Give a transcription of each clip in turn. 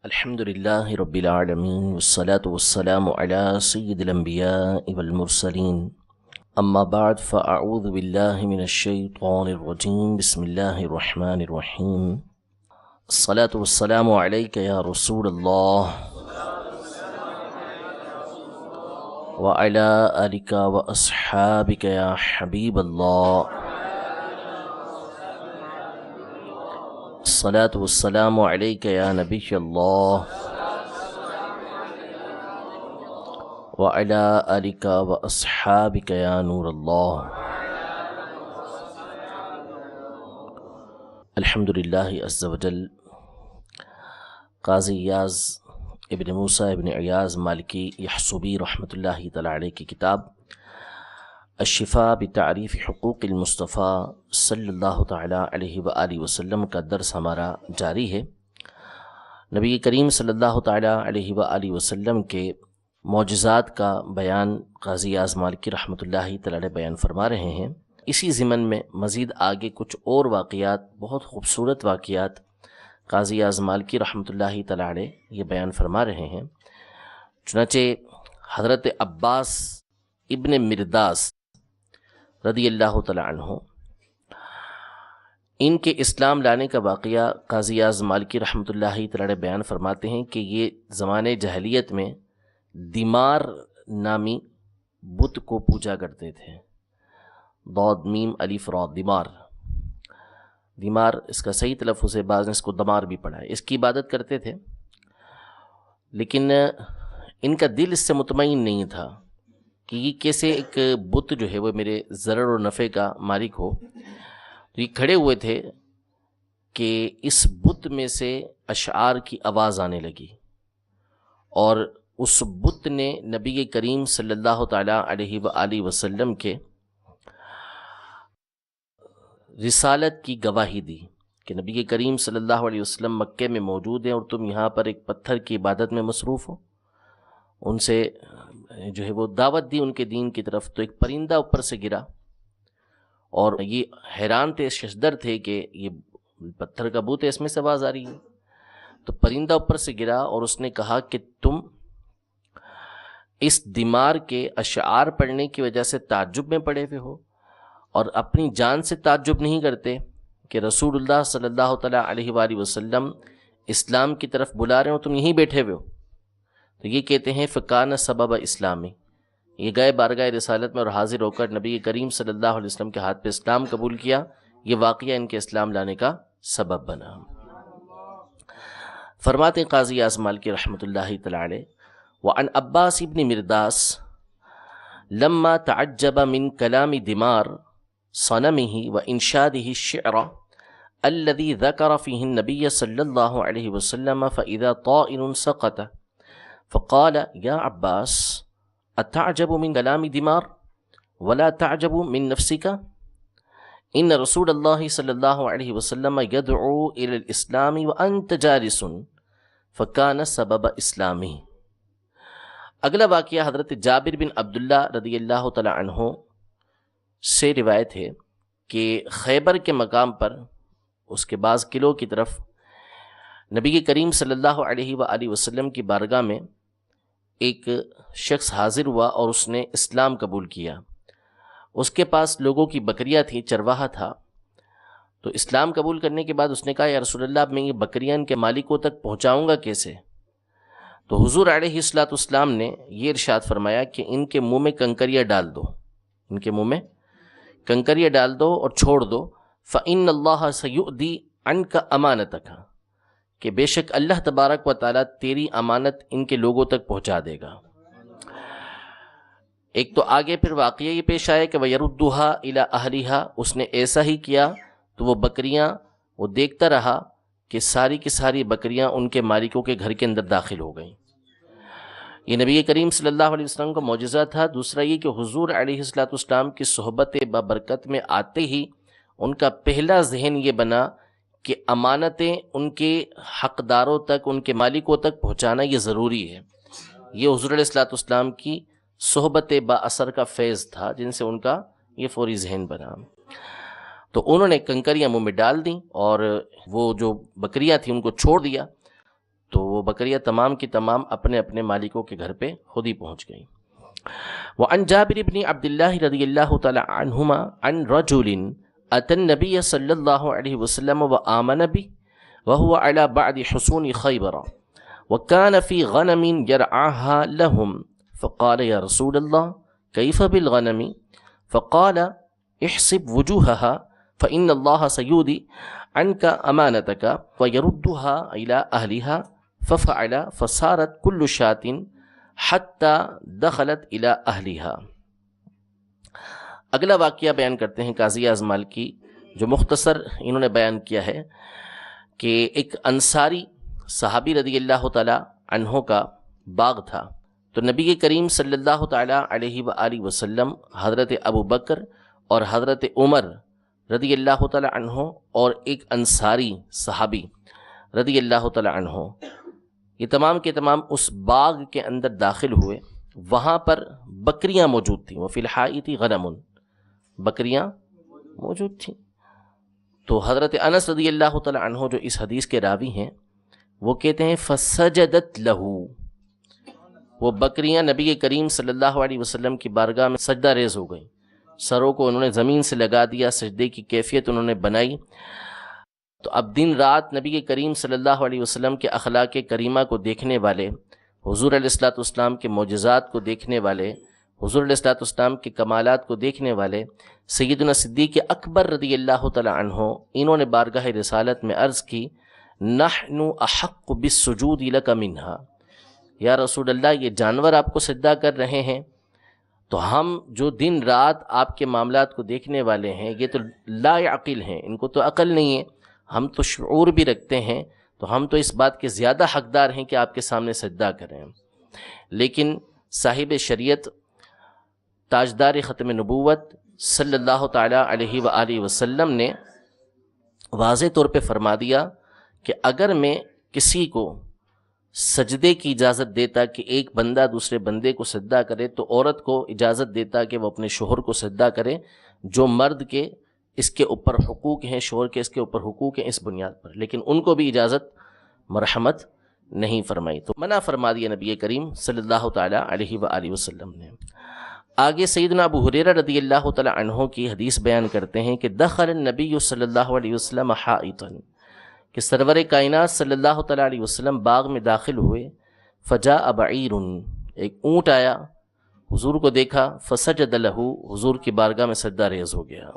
الحمد لله رب العالمين والصلاة والسلام على سيد الأنبياء والمرسلين أما بعد فأعوذ بالله من الشيطان الرجيم بسم الله الرحمن الرحيم الصلاة والسلام عليك يا رسول الله وعلى آلك وأصحابك يا حبيب الله الصلاة والسلام عليك يا نبي الله وعلى آلك وأصحابك يا نور الله. الحمدللہ عز وجل قاضی ایاز ابن موسیٰ ابن ایاز مالکی یحصبی رحمۃ اللہ تعالی علیہ کی کتاب الشفاء بتعریف حقوق المصطفیٰ صلی اللہ تعالیٰ علیہ وآلہ وسلم کا درس ہمارا جاری ہے۔ نبی کریم صلی اللہ تعالیٰ علیہ وآلہ وسلم کے معجزات کا بیان قاضی ایاز مالکی رحمۃ اللہ تعالیٰ علیہ بیان فرما رہے ہیں۔ اسی ضمن میں مزید آگے کچھ اور واقعات، بہت خوبصورت واقعات قاضی ایاز مالکی رحمۃ اللہ تعالیٰ علیہ یہ بیان فرما رہے ہیں۔ چنانچہ حضرت عباس ابن مرداس رضی اللہ تعالیٰ عنہ، ان کے اسلام لانے کا واقعہ قاضی ایاز مالکی رحمۃ اللہ تعالیٰ بیان فرماتے ہیں کہ یہ زمانے جاہلیت میں دیمار نامی بت کو پوجا کرتے تھے۔ ضاد میم الف را، دیمار۔ دیمار اس کا صحیح تلفظ ہے، بعض نے اس کو دمار بھی پڑھا ہے۔ اس کی عبادت کرتے تھے، لیکن ان کا دل اس سے مطمئن نہیں تھا کہ یہ کیسے ایک بت جو ہے وہ میرے ضرر و نفع کا مالک ہو۔ تو یہ کھڑے ہوئے تھے کہ اس بت میں سے اشعار کی آواز آنے لگی، اور اس بت نے نبی کریم صلی اللہ تعالیٰ علیہ وآلہ وسلم کے رسالت کی گواہی دی کہ نبی کریم صلی اللہ علیہ وسلم مکے میں موجود ہیں اور تم یہاں پر ایک پتھر کی عبادت میں مصروف ہو۔ ان سے جو ہے وہ دعوت دی ان کے دین کی طرف۔ تو ایک پرندہ اوپر سے گرا، اور یہ حیران تھے، ششدر تھے کہ یہ پتھر کا بت ہے، اس میں سے آواز آ رہی ہے۔ تو پرندہ اوپر سے گرا اور اس نے کہا کہ تم اس دیمار کے اشعار پڑھنے کی وجہ سے تعجب میں پڑے ہوئے ہو، اور اپنی جان سے تعجب نہیں کرتے کہ رسول اللہ صلی اللہ تعالیٰ علیہ وآلہ وسلم اسلام کی طرف بلا رہے ہو، تم یہیں بیٹھے ہوئے ہو۔ تو یہ کہتے ہیں فکان سبب اسلامی، یہ گئے بارگاہ رسالت میں اور حاضر ہو کر نبی کریم صلی اللہ علیہ وسلم کے ہاتھ پہ اسلام قبول کیا۔ یہ واقعہ ان کے اسلام لانے کا سبب بنا۔ فرماتے قاضی ایاز مالکی رحمۃ اللہ تعالی علیہ وعن عباس ابن مرداس لما تعجب من کلام دمار صنمه وانشاده الشعر الذي ذكر فيه النبي صلى الله عليه وسلم فإذا طائر سقط فقال يا عباس اتعجب من كلام دمار ولا تعجب من نفسك ان رسول الله صلى الله عليه وسلم يدعو الى الاسلام وانت جالس فكان سبب اسلامه۔ اگلا واقعہ حضرت جابر بن عبداللہ رضی اللہ تعالی عنہ سے روایت ہے کہ خیبر کے مقام پر اس کے بعض قلعوں کی طرف نبی کریم صلی اللہ علیہ وآلہ وسلم کی بارگاہ میں ایک شخص حاضر ہوا اور اس نے اسلام قبول کیا۔ اس کے پاس لوگوں کی بکریاں تھیں، چرواہا تھا۔ تو اسلام قبول کرنے کے بعد اس نے کہا یا رسول اللہ، اب میں یہ بکریاں ان کے مالکوں تک پہنچاؤں گا کیسے؟ تو حضور علیہ الصلوۃ والسلام نے یہ ارشاد فرمایا کہ ان کے منہ میں کنکریاں ڈال دو، ان کے منہ میں کنکریاں ڈال دو اور چھوڑ دو۔ فإن اللہ سیؤدی عنک امانتک، کہ بے شک اللہ تبارک و تعالیٰ تیری امانت ان کے لوگوں تک پہنچا دے گا۔ ایک تو آگے پھر واقعہ یہ پیش آیا کہ وَيَرُدُّهَا إِلَىٰ أَهْلِهَا، اس نے ایسا ہی کیا تو وہ بکریاں وہ دیکھتا رہا کہ ساری کی ساری بکریاں ان کے مالکوں کے گھر کے اندر داخل ہو گئیں۔ یہ نبی کریم صلی اللہ علیہ وسلم کا معجزہ تھا۔ دوسرا یہ کہ حضور علیہ الصلوۃ والسلام کی صحبت بابرکت میں آتے ہی ان کا پہلا ذہن یہ بنا کہ امانتیں ان کے حقداروں تک، ان کے مالکوں تک پہنچانا یہ ضروری ہے۔ یہ حضور علیہ الصلوۃ والسلام کی صحبت با اثر کا فیض تھا جن سے ان کا یہ فوری ذہن بنا۔ تو انہوں نے کنکریاں منہ میں ڈال دیں اور وہ جو بکریاں تھیں ان کو چھوڑ دیا۔ تو وہ بکریاں تمام کی تمام اپنے اپنے مالکوں کے گھر پہ خود ہی پہنچ گئیں۔ وعن جابر بن عبد الله رضی اللہ تعالی عنہما عن رجل اتى النبي صلی اللہ علیہ وسلم وآمن به وهو على بعد حصون خیبر وكان في غنم يرعاها لهم فقال يا رسول الله كيف بالغنم؟ فقال احسب وجوهها فإن الله سيودي عنك أمانتك ويردها إلى أهلها ففعل فصارت كل شاة حتى دخلت إلى أهلها۔ اگلا واقعہ بیان کرتے ہیں قاضی اعظم مالکی، جو مختصر انہوں نے بیان کیا ہے کہ ایک انصاری صحابی رضی اللہ تعالی عنہ کا باغ تھا، تو نبی کریم صلی اللہ تعالی علیہ وآلہ وسلم، حضرت ابو بکر اور حضرت عمر رضی اللہ تعالی عنہ اور ایک انصاری صحابی رضی اللہ تعالی عنہ، یہ تمام کے تمام اس باغ کے اندر داخل ہوئے۔ وہاں پر بکریاں موجود تھیں، وفی الحائط غنم، بکریاں موجود تھیں۔ تو حضرت انس رضی اللہ تعالی عنہ جو اس حدیث کے راوی ہیں، وہ کہتے ہیں فسجدت لہو، وہ بکریاں نبی کریم صلی اللہ علیہ وسلم کی بارگاہ میں سجدہ ریز ہو گئیں، سروں کو انہوں نے زمین سے لگا دیا، سجدے کی کیفیت انہوں نے بنائی۔ تو اب دن رات نبی کریم صلی اللہ علیہ وسلم کے اخلاق کریمہ کو دیکھنے والے، حضور علیہ الصلوۃ والسلام کے معجزات کو دیکھنے والے، حضور علیہ الصلوۃ والسلام کے کمالات کو دیکھنے والے سیدنا صدیق اکبر رضی اللہ تعالی عنہ، انہوں نے بارگاہ رسالت میں عرض کی نحن احق بالسجود لک منہا، یا رسول اللہ یہ جانور آپ کو سجدہ کر رہے ہیں، تو ہم جو دن رات آپ کے معاملات کو دیکھنے والے ہیں، یہ تو لا عقل ہیں، ان کو تو عقل نہیں ہے، ہم تو شعور بھی رکھتے ہیں، تو ہم تو اس بات کے زیادہ حقدار ہیں کہ آپ کے سامنے سجدہ کریں۔ لیکن صاحب شریعت، تاجدار ختم نبوت صلی اللہ تعالیٰ علیہ وآلہ وسلم نے واضح طور پہ فرما دیا کہ اگر میں کسی کو سجدے کی اجازت دیتا کہ ایک بندہ دوسرے بندے کو سجدہ کرے، تو عورت کو اجازت دیتا کہ وہ اپنے شوہر کو سجدہ کرے، جو مرد کے اس کے اوپر حقوق ہیں، شوہر کے اس کے اوپر حقوق ہیں اس بنیاد پر، لیکن ان کو بھی اجازت مرحمت نہیں فرمائی، تو منع فرما دیا نبی کریم صلی اللہ تعالیٰ علیہ وآلہ وسلم نے۔ آگے سیدنا ابو ہریرہ رضی اللہ تعالیٰ عنہ کی حدیث بیان کرتے ہیں کہ دخل النبی صلی اللہ علیہ وسلم حائطا، کہ سرور کائنات صلی اللہ تعالیٰ علیہ وسلم باغ میں داخل ہوئے، فجاء بعیر، ایک اونٹ آیا، حضور کو دیکھا، فسجد لہ، حضور کی بارگاہ میں سجدہ ریز ہو گیا۔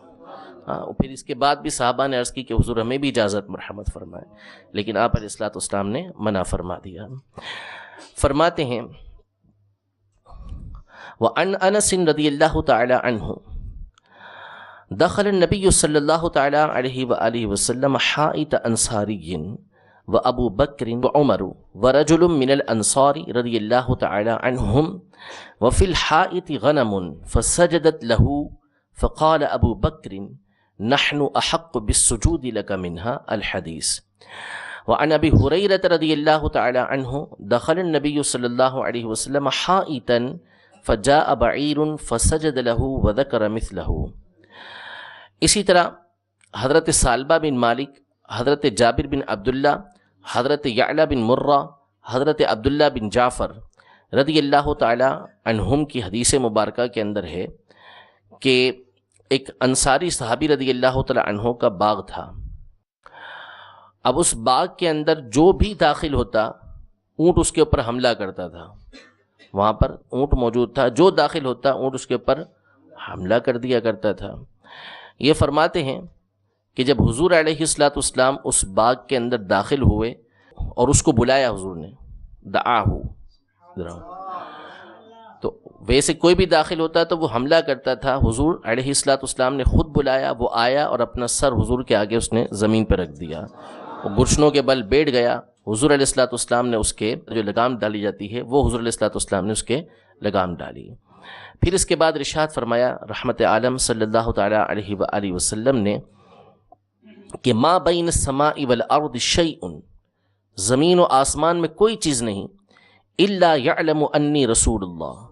پھر اس کے بعد بھی صحابہ نے عرض کی کہ حضور ہمیں بھی اجازت مرحمت فرمائے، لیکن آپ علیہ الصلوۃ والسلام نے منع فرما دیا۔ فرماتے ہیں وعن انس رضی اللہ تعالی عنہ دخل النبی صلی اللہ تعالی علیہ وآلہ وسلم حائط انصاری وابو بکر وعمر ورجل من الانصار رضی اللہ تعالی عنہم وفی الحائط غنم فسجدت له فقال ابو بکر نحن احق بالسجود لك منها الحدیث۔ وعن ابی ہریرہ رضی اللہ تعالی عنہ دخل النبی صلی اللہ علیہ وسلم حائطا فجاء بعیر فسجد له وذکر مثلہ۔ اسی طرح حضرت ثعلبہ بن مالک، حضرت جابر بن عبداللہ، حضرت یعلا بن مرہ، حضرت عبداللہ بن جعفر رضی اللہ تعالی عنہم کی حدیث مبارکہ کے اندر ہے کہ ایک انصاری صحابی رضی اللہ تعالی عنہ کا باغ تھا۔ اب اس باغ کے اندر جو بھی داخل ہوتا، اونٹ اس کے اوپر حملہ کرتا تھا، وہاں پر اونٹ موجود تھا، جو داخل ہوتا اونٹ اس کے اوپر حملہ کر دیا کرتا تھا۔ یہ فرماتے ہیں کہ جب حضور علیہ الصلوۃ والسلام اس باغ کے اندر داخل ہوئے اور اس کو بلایا حضور نے، دعاہو، تو ویسے کوئی بھی داخل ہوتا تو وہ حملہ کرتا تھا، حضور علیہ الصلوۃ والسلام نے خود بلایا، وہ آیا اور اپنا سر حضور کے آگے اس نے زمین پہ رکھ دیا، وہ گھٹنوں کے بل بیٹھ گیا۔ حضور علیہ الصلوۃ والسلام نے اس کے جو لگام ڈالی جاتی ہے، وہ حضور علیہ الصلوۃ والسلام نے اس کے لگام ڈالی۔ پھر اس کے بعد ارشاد فرمایا رحمت عالم صلی اللہ تعالی علیہ وآلہ وسلم نے کہ ما بین السماء والارض شیء، زمین و آسمان میں کوئی چیز نہیں، الا یعلم انی رسول اللہ،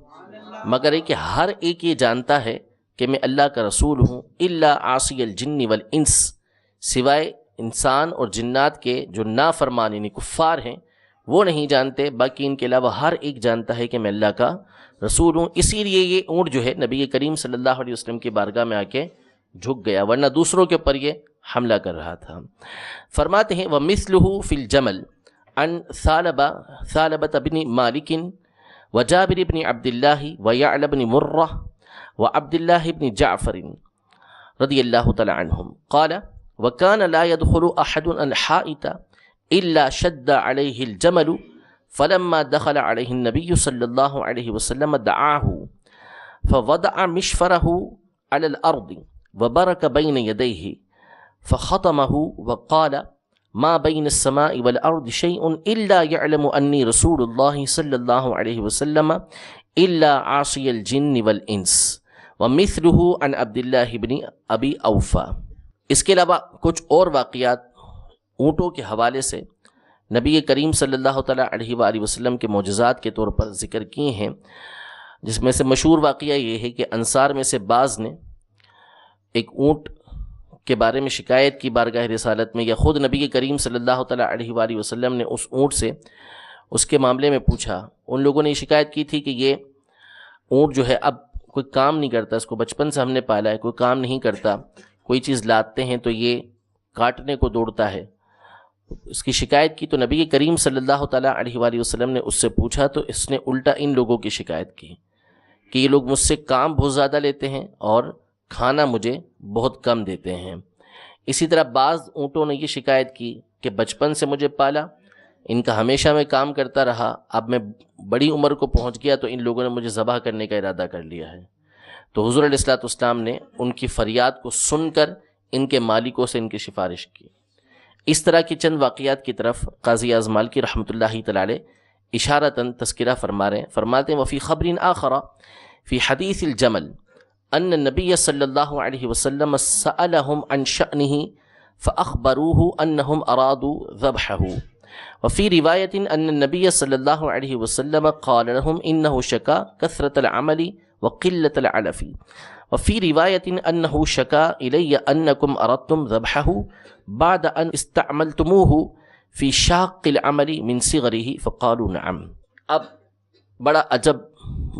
مگر یہ کہ ہر ایک یہ جانتا ہے کہ میں اللہ کا رسول ہوں، الا عاصی الجن والانس، سوائے انسان اور جنات کے جو نافرمان یعنی کفار ہیں، وہ نہیں جانتے، باقی ان کے علاوہ ہر ایک جانتا ہے کہ میں اللہ کا رسول ہوں. اسی لیے یہ اونٹ جو ہے نبی کریم صلی اللہ علیہ وسلم کی بارگاہ میں آ کے جھک گیا، ورنہ دوسروں کے اوپر یہ حملہ کر رہا تھا. فرماتے ہیں وَمِثْلُهُ فِي الْجَمَلِ عن ثعلبة بن مالك وجابر بن عبد الله ويعلى بن مرة وعبد الله بن جعفر رضي الله تعالى عنهم قال وكان لا يدخل أحد الحائط إلا شد عليه الجمل فلما دخل عليه النبي صلى الله عليه وسلم دعاه فوضع مشفره على الأرض وبرك بين يديه فخطمه وقال ما بين السماء والأرض شيء إلا يعلم أني رسول الله صلى الله عليه وسلم إلا عاصي الجن والإنس ومثله عن عبد الله بن أبي أوفى. اس کے علاوہ کچھ اور واقعات اونٹوں کے حوالے سے نبی کریم صلی اللہ تعالیٰ علیہ وآلہ وسلم کے معجزات کے طور پر ذکر کیے ہیں، جس میں سے مشہور واقعہ یہ ہے کہ انصار میں سے بعض نے ایک اونٹ کے بارے میں شکایت کی بارگاہ رسالت میں، یا خود نبی کریم صلی اللہ تعالیٰ علیہ وآلہ وسلم نے اس اونٹ سے اس کے معاملے میں پوچھا. ان لوگوں نے یہ شکایت کی تھی کہ یہ اونٹ جو ہے اب کوئی کام نہیں کرتا، اس کو بچپن سے ہم نے پالا ہے، کوئی کام نہیں کرتا، کوئی چیز لاتے ہیں تو یہ کاٹنے کو دوڑتا ہے. اس کی شکایت کی تو نبی کریم صلی اللہ تعالیٰ علیہ وآلہ وسلم نے اس سے پوچھا، تو اس نے الٹا ان لوگوں کی شکایت کی کہ یہ لوگ مجھ سے کام بہت زیادہ لیتے ہیں اور کھانا مجھے بہت کم دیتے ہیں. اسی طرح بعض اونٹوں نے یہ شکایت کی کہ بچپن سے مجھے پالا، ان کا ہمیشہ میں کام کرتا رہا، اب میں بڑی عمر کو پہنچ گیا تو ان لوگوں نے مجھے ذبح کرنے کا ارادہ کر لیا ہے. تو حضور علیہ الصلوۃ والسلام نے ان کی فریاد کو سن کر ان کے مالکوں سے ان کی سفارش کی. اس طرح کی چند واقعات کی طرف قاضی اعظم مالکی رحمۃ اللہ تعالی علیہ اشارتاً تذکرہ فرماتے ہیں وفی خبر آخر فی حدیث الجمل ان النبی صلی اللہ علیہ وسلم سألهم عن شأنه فأخبروه انهم ارادوا ذبحه وفی روایت ان النبی صلی اللہ علیہ وسلم قال لهم انه شکا کثرة العمل وقلة العلف وفی روایت انه شکا الی انکم اردتم ذبحه بعد ان استعملتموه فی شاق العمل من صغره فقالوا نعم. اب بڑا عجب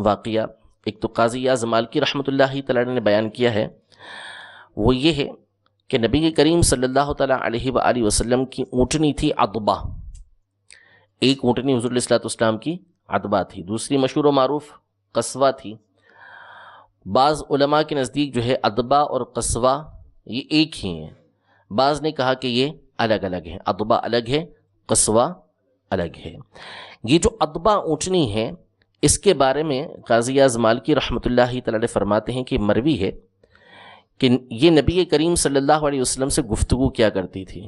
واقعہ ایک تو قاضی اعظم مالکی رحمۃ اللہ تعالی نے بیان کیا ہے، وہ یہ ہے کہ نبی کریم صلی اللہ تعالیٰ علیہ وآلہ وسلم کی اونٹنی تھی عضبہ. ایک اونٹنی حضور علیہ الصلوۃ والسلام کی عضبہ تھی، دوسری مشہور و معروف قصوہ تھی. بعض علماء کے نزدیک جو ہے عضبہ اور قصوہ یہ ایک ہی ہیں، بعض نے کہا کہ یہ الگ الگ ہیں، عضبہ الگ ہے، قصوہ الگ ہے. یہ جو عضبہ اونٹنی ہے اس کے بارے میں قاضی اعظم مالکی رحمۃ اللہ تعالی فرماتے ہیں کہ مروی ہے کہ یہ نبی کریم صلی اللہ علیہ وسلم سے گفتگو کیا کرتی تھی،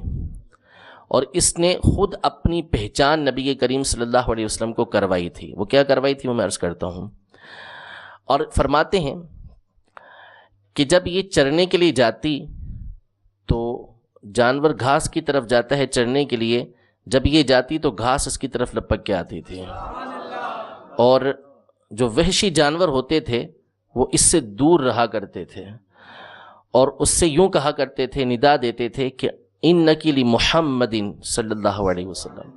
اور اس نے خود اپنی پہچان نبی کریم صلی اللہ علیہ وسلم کو کروائی تھی. وہ کیا کروائی تھی وہ میں عرض کرتا ہوں. اور فرماتے ہیں کہ جب یہ چرنے کے لیے جاتی تو جانور گھاس کی طرف جاتا ہے چرنے کے لیے، جب یہ جاتی تو گھاس اس کی طرف لپک کے آتی تھی، اور جو وحشی جانور ہوتے تھے وہ اس سے دور رہا کرتے تھے اور اس سے یوں کہا کرتے تھے، ندا دیتے تھے کہ انکی لمحمد صلی اللہ علیہ وسلم،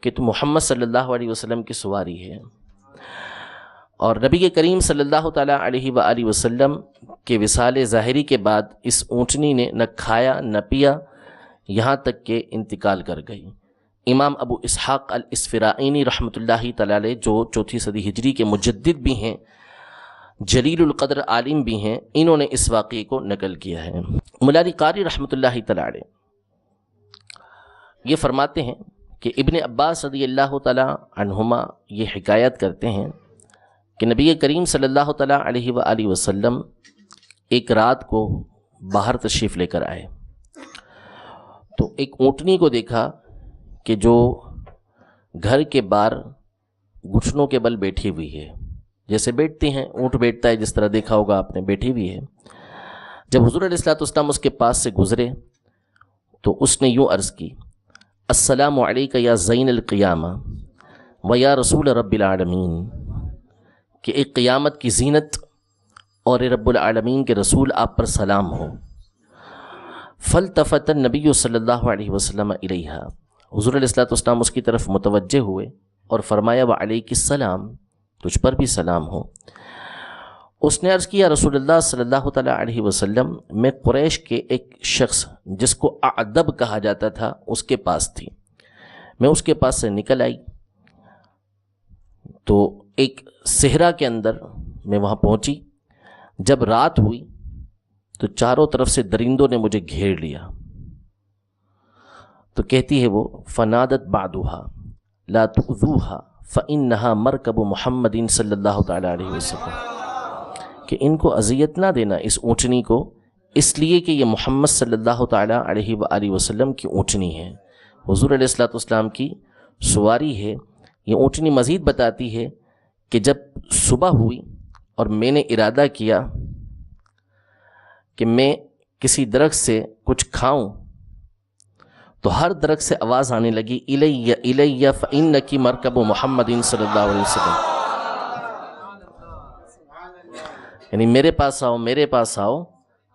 کہ تو محمد صلی اللہ علیہ وسلم کی سواری ہے. اور نبی کریم صلی اللہ تعالیٰ علیہ وآلہ وسلم کے وصال ظاہری کے بعد اس اونٹنی نے نہ کھایا نہ پیا یہاں تک کہ انتقال کر گئی. امام ابو اسحاق الاسفرائینی رحمۃ اللہ تعالی علیہ جو 4 صدی ہجری کے مجدد بھی ہیں، جلیل القدر عالم بھی ہیں، انہوں نے اس واقعے کو نقل کیا ہے. مولا علی قاری رحمۃ اللہ تعالی علیہ یہ فرماتے ہیں کہ ابن عباس رضی اللہ تعالی عنہما یہ حکایت کرتے ہیں کہ نبی کریم صلی اللہ تعالی علیہ وآلہ وسلم ایک رات کو باہر تشریف لے کر آئے تو ایک اونٹنی کو دیکھا کہ جو گھر کے باہر گھٹنوں کے بل بیٹھی ہوئی ہے، جیسے بیٹھتے ہیں اونٹ بیٹھتا ہے جس طرح دیکھا ہوگا آپ نے، بیٹھی ہوئی ہے. جب حضور علیہ الصلوۃ والسلام اس کے پاس سے گزرے تو اس نے یوں عرض کی، السلام علیک یا زین القیامہ و یا رسول رب العالمین، کہ ایک قیامت کی زینت اور رب العالمین کے رسول آپ پر سلام ہو. فالتفت النبی صلی اللہ علیہ وسلم الیہا، حضور علیہ الصلوۃ والسلام اس کی طرف متوجہ ہوئے اور فرمایا وعلیک السلام، تجھ پر بھی سلام ہو۔ اس نے عرض کیا رسول اللہ صلی اللہ تعالیٰ علیہ وسلم، میں قریش کے ایک شخص جس کو اعدب کہا جاتا تھا اس کے پاس تھی، میں اس کے پاس سے نکل آئی تو ایک صحرا کے اندر میں وہاں پہنچی۔ جب رات ہوئی تو چاروں طرف سے درندوں نے مجھے گھیر لیا۔ تو کہتی ہے وہ فنادت بعدها لا تؤذوها فإنها مرکب محمد صلی اللہ تعالیٰ علیہ وسلم، کہ ان کو اذیت نہ دینا اس اونٹنی کو، اس لیے کہ یہ محمد صلی اللہ تعالیٰ علیہ وآلہ وسلم کی اونٹنی ہے، حضور علیہ الصلوۃ والسلام کی سواری ہے۔ یہ اونٹنی مزید بتاتی ہے کہ جب صبح ہوئی اور میں نے ارادہ کیا کہ میں کسی درخت سے کچھ کھاؤں تو ہر درخت سے آواز آنے لگی الیہ الیہ فإنکی مرکب محمد صلی اللہ علیہ وسلم، یعنی میرے پاس آؤ، میرے پاس آؤ،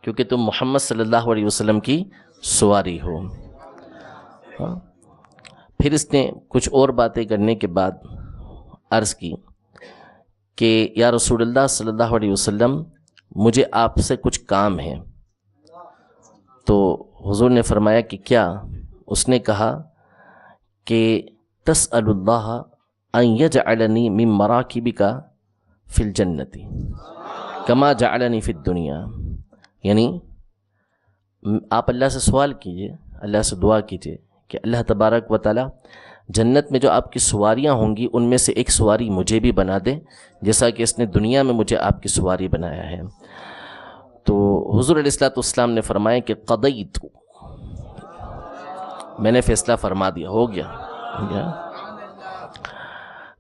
کیونکہ تم محمد صلی اللہ علیہ وسلم کی سواری ہو۔ پھر اس نے کچھ اور باتیں کرنے کے بعد عرض کی کہ یا رسول اللہ صلی اللہ علیہ وسلم، مجھے آپ سے کچھ کام ہے۔ تو حضور نے فرمایا کہ کیا؟ اس نے کہا کہ تسأل اللہ ان یجعلنی من مراکبک فی الجنت کما جعلنی فی الدنیا، یعنی آپ اللہ سے سوال کیجئے، اللہ سے دعا کیجئے کہ اللہ تبارک و تعالی جنت میں جو آپ کی سواریاں ہوں گی ان میں سے ایک سواری مجھے بھی بنا دے، جیسا کہ اس نے دنیا میں مجھے آپ کی سواری بنایا ہے۔ تو حضور علیہ الصلوۃ والسلام نے فرمایا کہ قضیت، میں نے فیصلہ فرما دیا، ہو گیا۔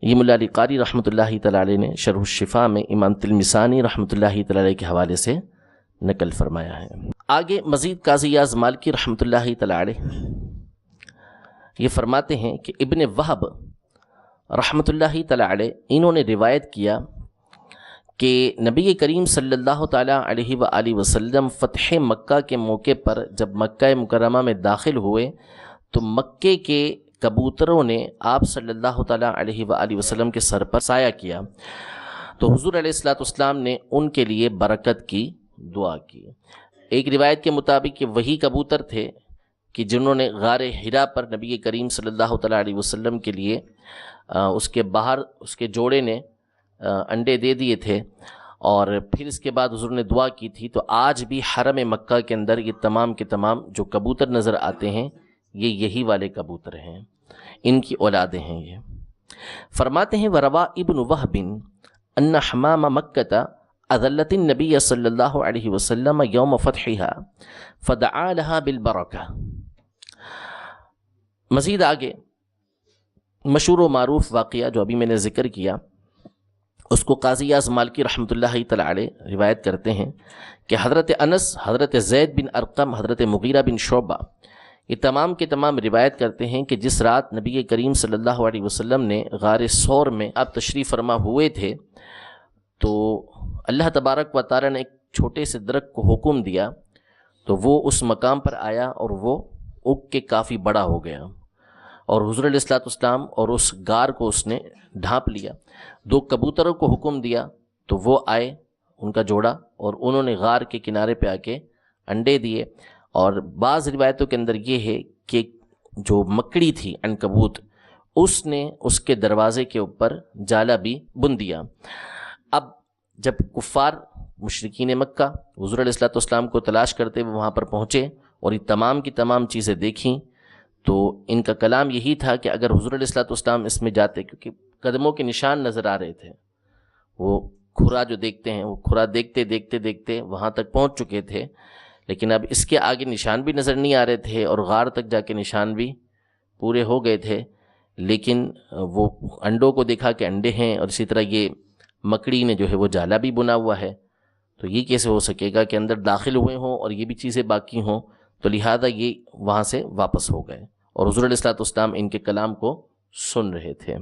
یہ ملا علی قاری رحمۃ اللہ تعالی علیہ نے شرح الشفا میں امام تلمسانی رحمۃ اللہ تعالی علیہ کے حوالے سے نقل فرمایا ہے۔ آگے مزید قاضی یاز مالکی رحمۃ اللہ تعالی علیہ یہ فرماتے ہیں کہ ابن وہب رحمۃ اللہ تعالی علیہ انہوں نے روایت کیا کہ نبی کریم صلی اللہ تعالیٰ علیہ وآلہ وسلم فتح مکہ کے موقع پر جب مکہ مکرمہ میں داخل ہوئے تو مکے کے کبوتروں نے آپ صلی اللہ تعالیٰ علیہ وآلہ وسلم کے سر پر سایہ کیا، تو حضور علیہ الصلوۃ والسلام نے ان کے لیے برکت کی دعا کی۔ ایک روایت کے مطابق کہ وہی کبوتر تھے کہ جنہوں نے غار حرا پر نبی کریم صلی اللہ تعالیٰ علیہ وسلم کے لیے اس کے باہر اس کے جوڑے نے انڈے دے دیے تھے، اور پھر اس کے بعد حضور نے دعا کی تھی۔ تو آج بھی حرم مکہ کے اندر یہ تمام کے تمام جو کبوتر نظر آتے ہیں یہ یہی والے کبوتر ہیں، ان کی اولادیں ہیں یہ۔ فرماتے ہیں وروا ابن وہب ان حمام مکہ اذلت النبی صلی اللہ علیہ وسلم یوم فتحها فدعا لها بالبرکہ۔ مزید آگے مشہور و معروف واقعہ جو ابھی میں نے ذکر کیا اس کو قاضی یاز مالکی رحمۃ اللہ تعالی علیہ روایت کرتے ہیں کہ حضرت انس، حضرت زید بن ارقم، حضرت مغیرہ بن شعبہ یہ تمام کے تمام روایت کرتے ہیں کہ جس رات نبی کریم صلی اللہ علیہ وسلم نے غار ثور میں آپ تشریف فرما ہوئے تھے تو اللہ تبارک و تعالی نے ایک چھوٹے سے درخت کو حکم دیا تو وہ اس مقام پر آیا اور وہ اگ کے کافی بڑا ہو گیا، اور حضور علیہ الصلوۃ والسلام اور اس غار کو اس نے ڈھانپ لیا۔ دو کبوتروں کو حکم دیا تو وہ آئے ان کا جوڑا، اور انہوں نے غار کے کنارے پہ آ کے انڈے دیے، اور بعض روایتوں کے اندر یہ ہے کہ جو مکڑی تھی عنکبوت اس نے اس کے دروازے کے اوپر جالا بھی بن دیا۔ اب جب کفار مشرکین مکہ حضور علیہ الصلوۃ والسلام کو تلاش کرتے ہوئے وہاں پر پہنچے اور یہ تمام کی تمام چیزیں دیکھیں تو ان کا کلام یہی تھا کہ اگر حضور علیہ الصلوۃ والسلام اس میں جاتے، کیونکہ قدموں کے نشان نظر آ رہے تھے، وہ کھرا جو دیکھتے ہیں وہ کھرا دیکھتے دیکھتے دیکھتے وہاں تک پہنچ چکے تھے، لیکن اب اس کے آگے نشان بھی نظر نہیں آ رہے تھے اور غار تک جا کے نشان بھی پورے ہو گئے تھے، لیکن وہ انڈوں کو دیکھا کہ انڈے ہیں، اور اسی طرح یہ مکڑی نے جو ہے وہ جالا بھی بنا ہوا ہے، تو یہ کیسے ہو سکے گا کہ اندر داخل ہوئے ہوں اور یہ بھی چیزیں باقی ہوں، تو لہذا یہ وہاں سے واپس ہو گئے، اور حضور علیہ الصلوۃ والسلام ان کے کلام کو سن رہے تھے۔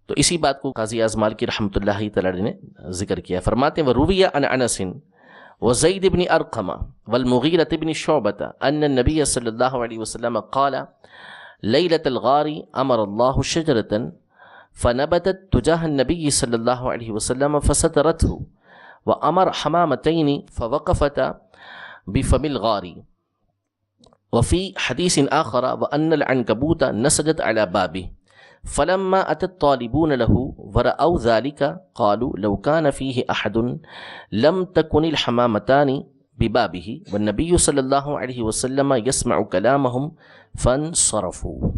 تو اسی بات کو قاضی اعظم مالکی رحمۃ اللہ تعالی نے ذکر کیا۔ فرماتے ہیں ورویہ عن انس وزيد بن أرقم والمغيرة بن شعبة أن النبي صلى الله عليه وسلم قال ليلة الغار أمر الله شجرة فنبتت تجاه النبي صلى الله عليه وسلم فسترته، وأمر حمامتين فوقفتا بفم الغار. وفي حديث آخر وأن العنكبوت نسجت على بابه فلما أتى الطالبون له ورأوا ذلك قالوا لو كان فيه أحد لم تكن الحمامتان ببابه والنبي صلى الله عليه وسلم يسمع كلامهم فانصرفوا.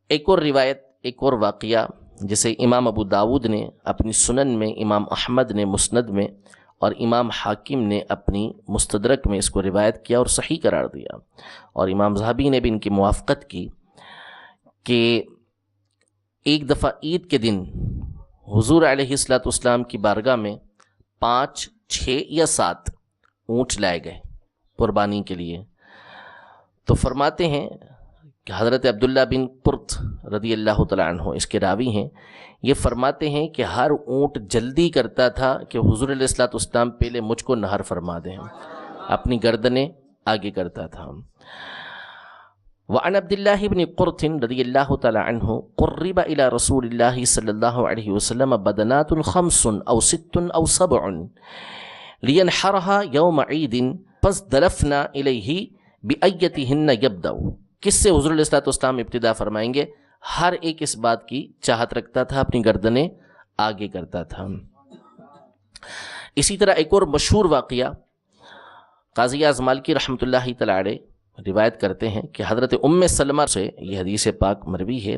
ایک اور روایت، ایک اور واقعہ جسے امام ابو داود نے اپنی سنن میں، امام احمد نے مسند میں اور امام حاکم نے اپنی مستدرک میں اس کو روایت کیا اور صحیح قرار دیا، اور امام ذہبی نے بھی ان کی موافقت کی کہ ایک دفعہ عید کے دن حضور علیہ السلام کی بارگاہ میں 5، 6 یا 7 اونٹ لائے گئے قربانی کے لیے. تو فرماتے ہیں کہ حضرت عبداللہ بن قرط رضی اللہ تعالیٰ عنہ اس کے راوی ہیں، یہ فرماتے ہیں کہ ہر اونٹ جلدی کرتا تھا کہ حضور علیہ السلام پہلے مجھ کو نہر فرما دیں، اپنی گردنیں آگے کرتا تھا. وعن عبد الله بن قرط رضي الله تعالى عنه قرب إلى رسول الله صلى الله عليه وسلم بدنات 5 أو 6 أو 7 لينحرها يوم عيد فازدلفنا إليه بأيتهن يبدأ. کس سے حضور علیہ السلام ابتدا فرمائیں گے؟ ہر ایک اس بات کی چاہت رکھتا تھا، اپنی گردنیں آگے کرتا تھا. اسی طرح ایک اور مشہور واقعہ قاضی اعظم مالکی رحمۃ اللہ تعالی علیہ روایت کرتے ہیں کہ حضرت ام سلمہ سے یہ حدیث پاک مروی ہے.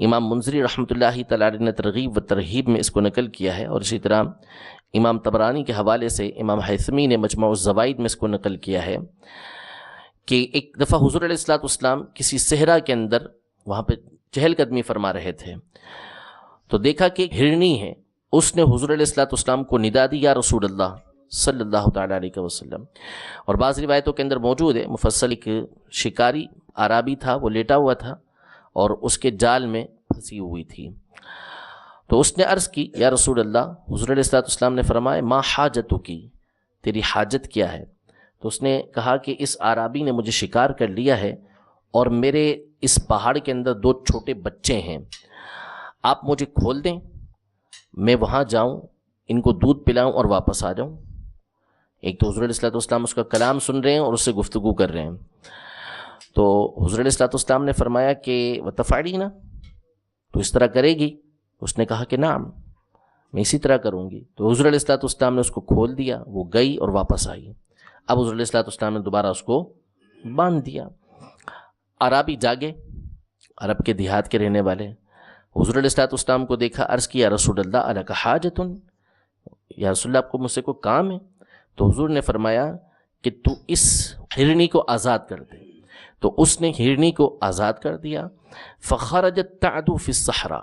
امام منذری رحمۃ اللہ تعالی علیہ نے ترغیب و ترہیب میں اس کو نقل کیا ہے، اور اسی طرح امام طبرانی کے حوالے سے امام حیثمی نے مجموع الزوائد میں اس کو نقل کیا ہے کہ ایک دفعہ حضور علیہ السلام کسی صحرا کے اندر وہاں پہ چہل قدمی فرما رہے تھے، تو دیکھا کہ ایک ہرنی ہے، اس نے حضور علیہ السلام کو ندا دی یا رسول اللہ صلی اللہ تعالیٰ علیہ وسلم. اور بعض روایتوں کے اندر موجود ہے مفصل ایک شکاری عرابی تھا، وہ لیٹا ہوا تھا اور اس کے جال میں پھنسی ہوئی تھی. تو اس نے عرض کی یا رسول اللہ، حضور علیہ السلام نے فرمایا ما حاجتک، تیری حاجت کیا ہے؟ تو اس نے کہا کہ اس عرابی نے مجھے شکار کر لیا ہے اور میرے اس پہاڑ کے اندر 2 چھوٹے بچے ہیں، آپ مجھے کھول دیں، میں وہاں جاؤں، ان کو دودھ پلاؤں اور واپس آ جاؤں. ایک تو حضور علیہ السلام اس کا کلام سن رہے ہیں اور اس سے گفتگو کر رہے ہیں. تو حضور علیہ السلام نے فرمایا کہ وتفعلین، تو اس طرح کرے گی؟ اس نے کہا کہ نعم، میں اسی طرح کروں گی. تو حضور علیہ السلام نے اس کو کھول دیا، وہ گئی اور واپس آئی. اب حضور علیہ السلام نے دوبارہ اس کو باندھ دیا. عرابی جاگے، عرب کے دیہات کے رہنے والے، حضور علیہ السلام کو دیکھا، عرض کیا رسول اللہ الک حاجت، یا رسول اللہ آپ کو مجھ سے کوئی کام ہے؟ تو حضور نے فرمایا کہ تو اس ہرنی کو آزاد کر دے. تو اس نے ہرنی کو آزاد کر دیا. فخرجت تعدو فی الصحراء،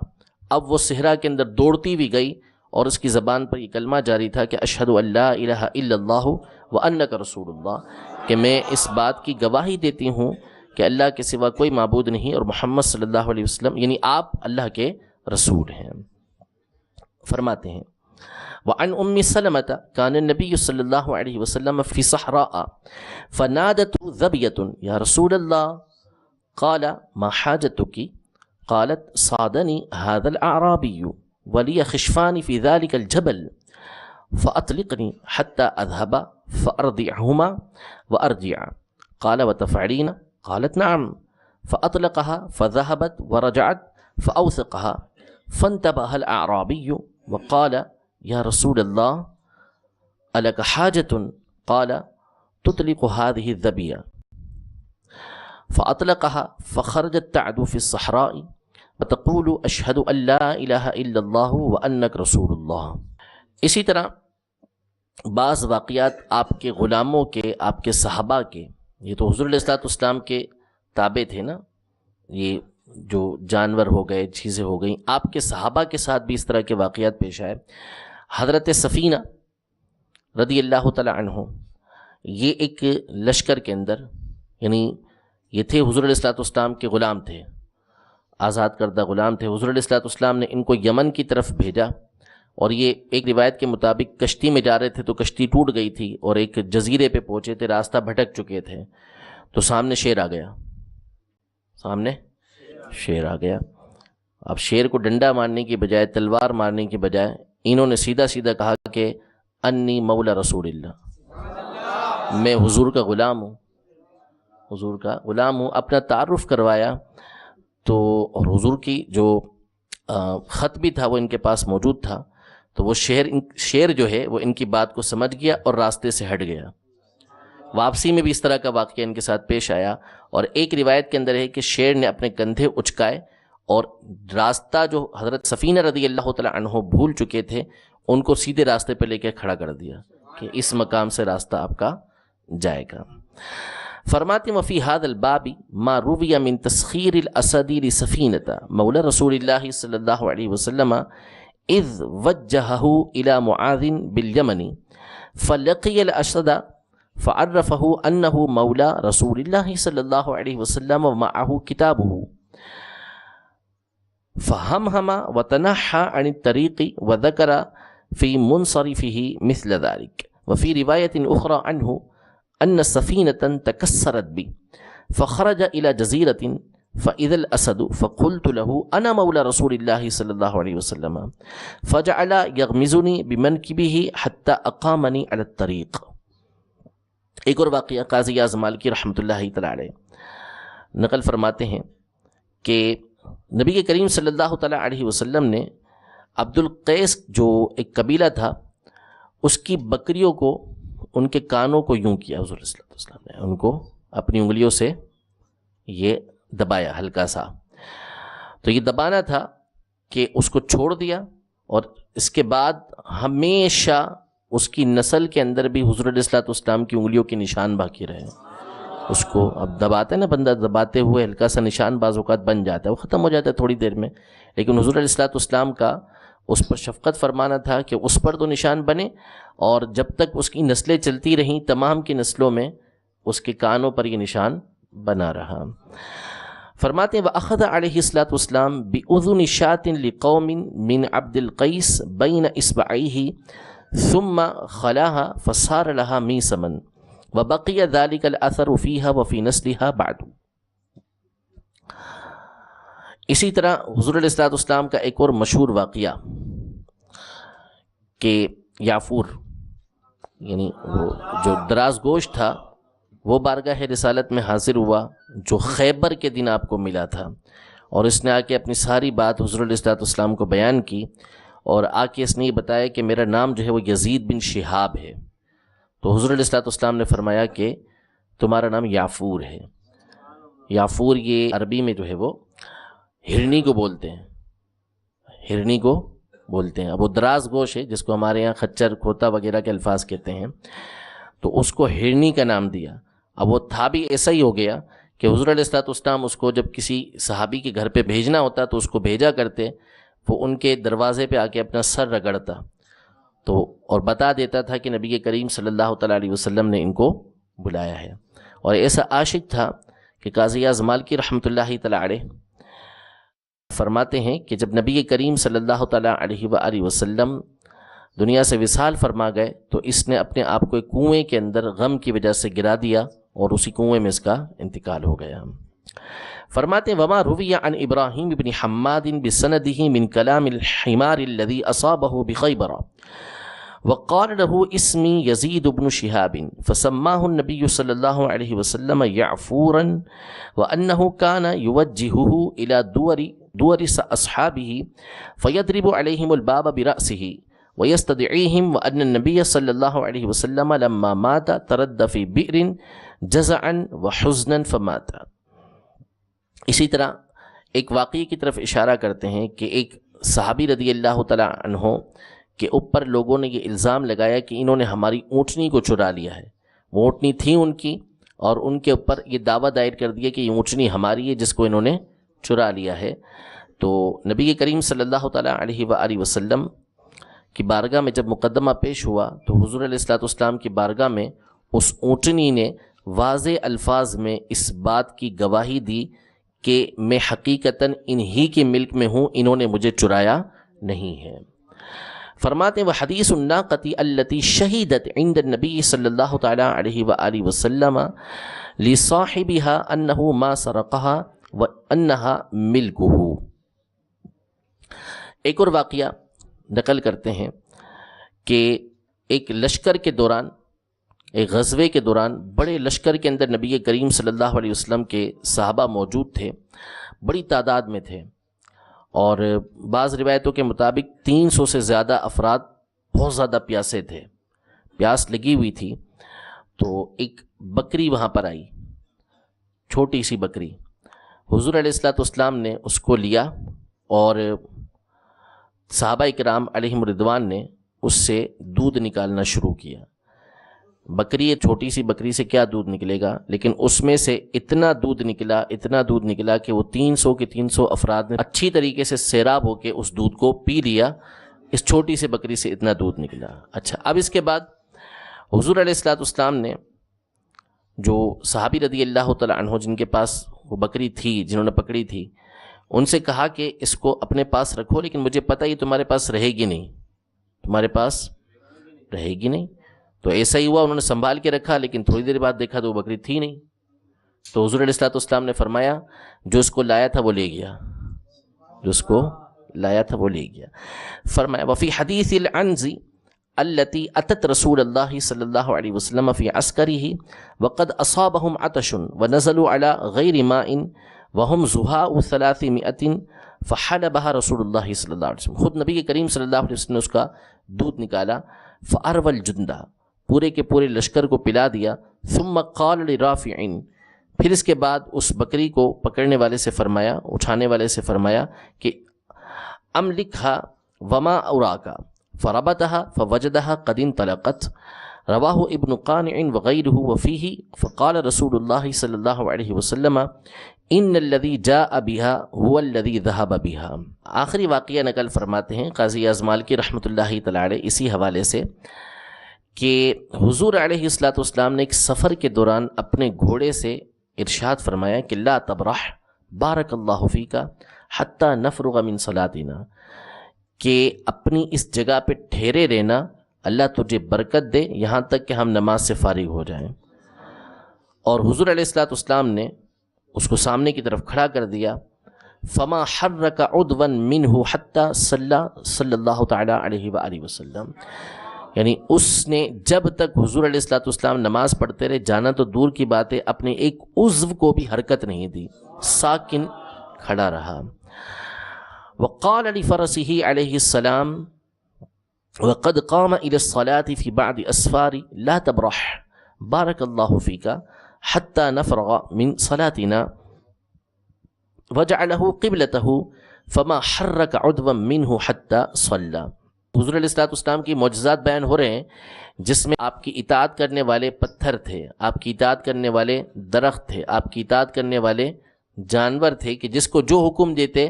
اب وہ صحرا کے اندر دوڑتی بھی گئی اور اس کی زبان پر یہ کلمہ جاری تھا کہ اشہد ان لا الہ الا اللہ وانک رسول اللہ، کہ میں اس بات کی گواہی دیتی ہوں کہ اللہ کے سوا کوئی معبود نہیں اور محمد صلی اللہ علیہ وسلم یعنی آپ اللہ کے رسول ہیں. فرماتے ہیں وعن ام سلمة كان النبي صلى الله عليه وسلم في صحراء فنادت ذبية يا رسول الله، قال ما حاجتك؟ قالت صادني هذا الأعرابي ولي خشفان في ذلك الجبل فأطلقني حتى أذهب فأرضعهما وأرجع. قال وتفعلين؟ قالت نعم. فأطلقها فذهبت ورجعت فأوثقها فانتبه الأعرابي وقال یا رسول اللہ الک حاجت؟ قال تطلق هذه الذبیہ. فأطلقها فخرجت تعدو في الصحراء وتقول اشهد ان لا الہ الا اللہ وانک رسول اللہ. اسی طرح بعض واقعات آپ کے غلاموں کے، آپ کے صحابہ کے، یہ تو حضور علیہ السلام کے تابع تھے نا، یہ جو جانور ہو گئے، چیزیں ہو گئیں، آپ کے صحابہ کے ساتھ بھی اس طرح کے واقعات پیش آئے. حضرت سفینہ رضی اللہ تعالی عنہ، یہ ایک لشکر کے اندر، یعنی یہ تھے حضور علیہ السلام کے غلام تھے، آزاد کردہ غلام تھے. حضور علیہ السلام نے ان کو یمن کی طرف بھیجا اور یہ ایک روایت کے مطابق کشتی میں جا رہے تھے تو کشتی ٹوٹ گئی تھی اور ایک جزیرے پہ پہنچے تھے، راستہ بھٹک چکے تھے، تو سامنے شیر آ گیا، سامنے شیر آ گیا۔ اب شیر کو ڈنڈا مارنے کی بجائے، تلوار مارنے کی بجائے انہوں نے سیدھا سیدھا کہا کہ انی مولا رسول اللہ، میں حضور کا غلام ہوں، حضور کا غلام ہوں۔ اپنا تعارف کروایا تو، اور حضور کی جو خط بھی تھا وہ ان کے پاس موجود تھا، تو وہ شیر جو ہے وہ ان کی بات کو سمجھ گیا اور راستے سے ہٹ گیا۔ واپسی میں بھی اس طرح کا واقعہ ان کے ساتھ پیش آیا، اور ایک روایت کے اندر ہے کہ شیر نے اپنے کندھے اچکائے اور راستہ جو حضرت سفینہ رضی اللہ تعالی عنہ بھول چکے تھے ان کو سیدھے راستے پہ لے کے کھڑا کر دیا کہ اس مقام سے راستہ آپ کا جائے گا۔ فرماتے وفی هذا الباب ما روی من تسخیر الاسد لسفینۃ مولا رسول اللہ صلی اللہ علیہ وسلم اذ وجہہ الى معاذ بالیمن فلقی الاسد فعرفه انه مولا رسول اللہ صلی اللہ علیہ وسلم ومعه کتابه فہمہم وتنحى عن الطریق وذکر فی منصرفه مثل ذلك وفی روایت اخرى عنہ ان سفینۃ تکسرت بی فخرج الى جزیرۃ فاذا الاسد فقلت له انا مولا رسول اللہ صلی اللہ علیہ وسلم فجعل یغمزنی بمنکبہ حتی اقامنی علی الطریق۔ ایک اور واقعہ قاضی اعظم مالکی رحمۃ اللہ تعالی علیہ نقل فرماتے ہیں کہ نبی کریم صلی اللہ تعالی علیہ وسلم نے عبد القیس جو ایک قبیلہ تھا اس کی بکریوں کو، ان کے کانوں کو یوں کیا، حضور صلی اللہ علیہ وسلم نے ان کو اپنی انگلیوں سے یہ دبایا ہلکا سا، تو یہ دبانا تھا کہ اس کو چھوڑ دیا، اور اس کے بعد ہمیشہ اس کی نسل کے اندر بھی حضور علیہ الصلوۃ والسلام کی انگلیوں کے نشان باقی رہے۔ اس کو اب دباتے ہیں نا بندہ، دباتے ہوئے ہلکا سا نشان بعض اوقات بن جاتا ہے، وہ ختم ہو جاتا ہے تھوڑی دیر میں، لیکن حضور علیہ الصلوۃ والسلام کا اس پر شفقت فرمانا تھا کہ اس پر تو نشان بنے، اور جب تک اس کی نسلیں چلتی رہیں تمام کی نسلوں میں اس کے کانوں پر یہ نشان بنا رہا۔ فرماتے ہیں وَأَخَذَ عَلَيْهِ الصَّلَاةُ وَالسَّلَامُ بِأُذُنِ شَاةٍ لِقَوْمٍ مِّنْ عَبْدِ الْقَيْسِ بَيْنَ إِصْبَعَيْهِ ثُمَّ خَلَاهَا فَصَارَ لَهَا مِيسَمًا وَبَقِيَ ذَلِكَ الْأَثَرُ فِيهَا وَفِي نَسْلِهَا بَعْدُ۔ اسی طرح حضور علیہ الصلوۃ والسلام کا ایک اور مشہور واقعہ کہ یافور، یعنی وہ جو دراز گوشت تھا وہ بارگاہ رسالت میں حاضر ہوا جو خیبر کے دن آپ کو ملا تھا، اور اس نے آ کے اپنی ساری بات حضور علیہ الصلوۃ والسلام کو بیان کی، اور آ کے اس نے یہ بتایا کہ میرا نام جو ہے وہ یزید بن شہاب ہے۔ تو حضور علیہ الصلوۃ والسلام نے فرمایا کہ تمہارا نام یافور ہے۔ یافور یہ عربی میں جو ہے وہ ہرنی کو بولتے ہیں، ہرنی کو بولتے ہیں۔ اب وہ دراز گوشت ہے جس کو ہمارے یہاں خچر، کھوتا وغیرہ کے الفاظ کہتے ہیں، تو اس کو ہرنی کا نام دیا۔ اب وہ تھا بھی ایسا ہی ہو گیا کہ حضور علیہ الصلوۃ والسلام اس کو جب کسی صحابی کے گھر پہ بھیجنا ہوتا تو اس کو بھیجا کرتے، وہ ان کے دروازے پہ آ کے اپنا سر رگڑتا تو اور بتا دیتا تھا کہ نبی کریم صلی اللہ تعالیٰ علیہ وسلم نے ان کو بلایا ہے۔ اور ایسا عاشق تھا کہ قاضی اعظم مالکی رحمۃ اللہ تعالیٰ علیہ فرماتے ہیں کہ جب نبی کریم صلی اللہ تعالیٰ علیہ وآلہ وسلم دنیا سے وصال فرما گئے تو اس نے اپنے آپ کو ایک کنویں کے اندر غم کی وجہ سے گرا دیا، اور اسی کنویں میں اس کا انتقال ہو گیا۔ فرماتے ہیں وما روی عن ابراہیم بن حماد بسندہ من کلام الحمار الذي اصابه بخیبر وقال له اسمی یزید بن شہاب فسماه النبی صلی اللہ علیہ وسلم یعفورا وانه كان یوجهه الى دور اصحابه فيضرب عليهم الباب برأسه ويستدعيهم وأن النبي صلی اللہ علیہ وسلم لما مات ترد في بئر جزعا وحزنا فمات۔ اسی طرح ایک واقعے کی طرف اشارہ کرتے ہیں کہ ایک صحابی رضی اللہ تعالیٰ عنہ کے اوپر لوگوں نے یہ الزام لگایا کہ انہوں نے ہماری اونٹنی کو چرا لیا ہے۔ وہ اونٹنی تھی ان کی، اور ان کے اوپر یہ دعویٰ دائر کر دیا کہ یہ اونٹنی ہماری ہے جس کو انہوں نے چرا لیا ہے۔ تو نبی کریم صلی اللہ تعالیٰ علیہ وآلہ وسلم کی بارگاہ میں جب مقدمہ پیش ہوا تو حضور علیہ الصلوۃ والسلام کی بارگاہ میں اس اونٹنی نے واضح الفاظ میں اس بات کی گواہی دی کہ میں حقیقتاً انہی کے ملک میں ہوں، انہوں نے مجھے چرایا نہیں ہے۔ فرماتے ہیں وہ حدیث الناقۃ التي شہیدت عند النبی صلی اللہ تعالی علیہ وآلہ وسلم لصاحبها انه ما سرقها وانها ملکه۔ ایک اور واقعہ نقل کرتے ہیں کہ ایک لشکر کے دوران، ایک غزوے کے دوران، بڑے لشکر کے اندر نبی کریم صلی اللہ علیہ وسلم کے صحابہ موجود تھے، بڑی تعداد میں تھے، اور بعض روایتوں کے مطابق 300 سے زیادہ افراد بہت زیادہ پیاسے تھے، پیاس لگی ہوئی تھی۔ تو ایک بکری وہاں پر آئی، چھوٹی سی بکری، حضور علیہ الصلوۃ والسلام نے اس کو لیا اور صحابہ کرام علیہم رضوان نے اس سے دودھ نکالنا شروع کیا۔ بکری، چھوٹی سی بکری سے کیا دودھ نکلے گا، لیکن اس میں سے اتنا دودھ نکلا کہ وہ 300 کے 300 افراد نے اچھی طریقے سے سیراب ہو کے اس دودھ کو پی لیا۔ اس چھوٹی سی بکری سے اتنا دودھ نکلا۔ اچھا، اب اس کے بعد حضور علیہ الصلوۃ والسلام نے جو صحابی رضی اللہ تعالی عنہ جن کے پاس وہ بکری تھی، جنہوں نے پکڑی تھی، ان سے کہا کہ اس کو اپنے پاس رکھو، لیکن مجھے پتہ یہ تمہارے پاس رہے گی نہیں، تو ایسا ہی ہوا، انہوں نے سنبھال کے رکھا، لیکن تھوڑی دیر بعد دیکھا تو وہ بکری تھی نہیں۔ تو حضور علیہ الصلوۃ والسلام نے فرمایا جو اس کو لایا تھا وہ لے گیا، فرمایا وفی حدیث العنز التي اتت رسول اللہ صلی اللہ علیہ وسلم فی عسکرہ وقد اصابهم عطش ونزلوا على غیر ماء وهم زهاء 300 فحلبها رسول اللہ صلی اللہ علیہ وسلم۔ خود نبی کریم صلی اللہ علیہ وسلم نے اس کا دودھ نکالا، فاروى الجند، پورے کے پورے لشکر کو پلا دیا، ثم قال لرافع، پھر اس کے بعد اس بکری کو پکڑنے والے سے فرمایا، اٹھانے والے سے فرمایا کہ املکها وما اراک، فربطها فوجدها قد انطلقت، رواہ ابن قانع وغیرہ وفیہ، فقال رسول اللہ صلی اللہ علیہ وسلم ان الذی جاء بها هو الذی ذهب بها۔ آخری واقعہ نقل فرماتے ہیں قاضی اعظم مالکی رحمۃ اللہ تعالی علیہ اسی حوالے سے کہ حضور علیہ الصلوۃ والسلام نے ایک سفر کے دوران اپنے گھوڑے سے ارشاد فرمایا کہ لا تبرح بارک اللہ فیک حتی نفرغ من صلاتنا، کہ اپنی اس جگہ پہ ٹھہرے رہنا، اللہ تجھے برکت دے یہاں تک کہ ہم نماز سے فارغ ہو جائیں۔ اور حضور علیہ الصلوۃ والسلام نے اس کو سامنے کی طرف کھڑا کر دیا، فما حرک عضوا منہ حتی صلی اللہ تعالی علیہ وآلہ وسلم، یعنی اس نے جب تک حضور علیہ الصلوۃ والسلام نماز پڑھتے رہے، جانا تو دور کی بات ہے، اپنے ایک عضو کو بھی حرکت نہیں دی، ساکن کھڑا رہا۔ وقال لفرسه علیہ السلام وقد قام الى الصلاة في بعض اسفار لا تبرح بارک اللہ فیک حتى نفرغ من صلاتنا وجعله قبلته فما حرك عضوا منه حتى صلى۔ حضور علیہ الصلوۃ والسلام کی معجزات بیان ہو رہے ہیں جس میں آپ کی اطاعت کرنے والے پتھر تھے، آپ کی اطاعت کرنے والے درخت تھے، آپ کی اطاعت کرنے والے جانور تھے کہ جس کو جو حکم دیتے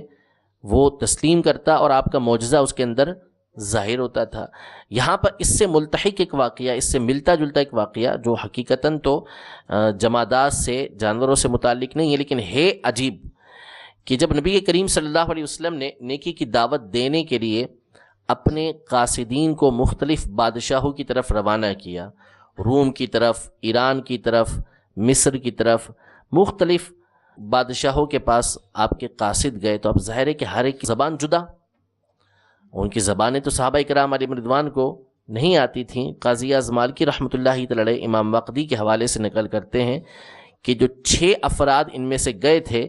وہ تسلیم کرتا اور آپ کا معجزہ اس کے اندر ظاہر ہوتا تھا۔ یہاں پر اس سے ملتحق ایک واقعہ، اس سے ملتا جلتا ایک واقعہ جو حقیقتاً تو جمادات سے، جانوروں سے متعلق نہیں ہے، لیکن ہے عجیب، کہ جب نبی کریم صلی اللہ علیہ وسلم نے نیکی کی دعوت دینے کے لیے اپنے قاصدین کو مختلف بادشاہوں کی طرف روانہ کیا، روم کی طرف، ایران کی طرف، مصر کی طرف، مختلف بادشاہوں کے پاس آپ کے قاصد گئے، تو اب ظاہر ہے کہ ہر ایک کی زبان جدا، ان کی زبانیں تو صحابہ کرام علیہ رضوان کو نہیں آتی تھیں۔ قاضی اعظم مالکی رحمۃ اللہ تعالی علیہ امام واقدی کے حوالے سے نقل کرتے ہیں کہ جو 6 افراد ان میں سے گئے تھے،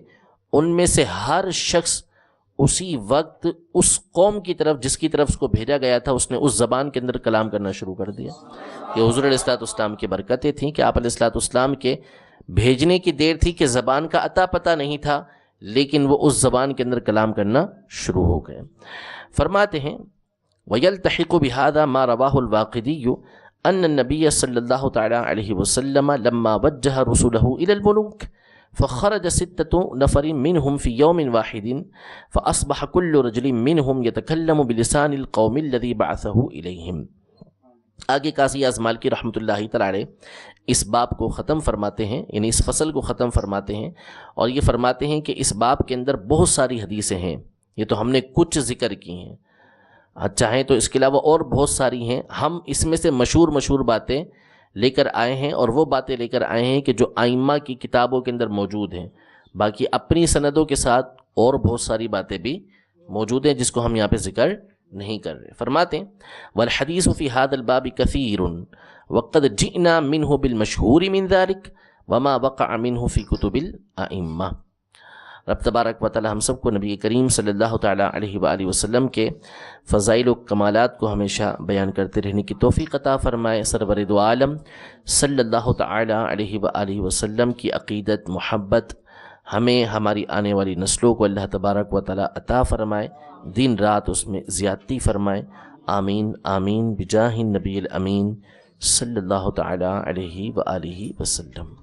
ان میں سے ہر شخص اسی وقت اس قوم کی طرف جس کی طرف اس کو بھیجا گیا تھا، اس نے اس زبان کے اندر کلام کرنا شروع کر دیا۔ یہ حضور علیہ الصلوۃ والسلام کی برکتیں تھیں کہ آپ علیہ الصلوۃ والسلام کے بھیجنے کی دیر تھی کہ زبان کا عطا پتہ نہیں تھا، لیکن وہ اس زبان کے اندر کلام کرنا شروع ہو گئے۔ فرماتے ہیں وَيَلْتَحِقُ بِهَذَا مَا رَوَاهُ الْوَاقِدِيُّ أَنَّ النَّبِيَّ صلی اللہ تعالی علیہ وسلم لما وجہ رسله إلى الملوك فخرج 6 نفر منهم في يوم واحد فأصبح كل رجل منهم يتكلم بلسان القوم الذي بعثه إليهم۔ آگے قاضی اعظم مالکی رحمۃ اللہ تعالی علیہ اس باب کو ختم فرماتے ہیں، یعنی اس فصل کو ختم فرماتے ہیں، اور یہ فرماتے ہیں کہ اس باب کے اندر بہت ساری حدیثیں ہیں، یہ تو ہم نے کچھ ذکر کی ہیں، چاہیں تو اس کے علاوہ اور بہت ساری ہیں، ہم اس میں سے مشہور باتیں لے کر آئے ہیں، اور وہ باتیں لے کر آئے ہیں کہ جو ائمہ کی کتابوں کے اندر موجود ہیں. باقی اپنی سندوں کے ساتھ اور بہت ساری باتیں بھی موجود ہیں جس کو ہم یہاں پہ ذکر نہیں کر رہے. فرماتے ہیں والحدیث فی ھذا الباب کثیر وقد جئنا منہ بالمشہور من ذلک وما وقع منہ فی کتب الائمہ. رب تبارک و تعالی ہم سب کو نبی کریم صلی اللہ تعالی علیہ وآلہ وسلم کے فضائل و کمالات کو ہمیشہ بیان کرتے رہنے کی توفیق عطا فرمائے. سرور دو عالم صلی اللہ تعالی علیہ وآلہ وسلم کی عقیدت، محبت ہمیں، ہماری آنے والی نسلوں کو اللہ تبارک و تعالی عطا فرمائے، دن رات اس میں زیادتی فرمائے. آمین آمین بجاہ النبی الامین صلی اللہ تعالی علیہ وآلہ وسلم.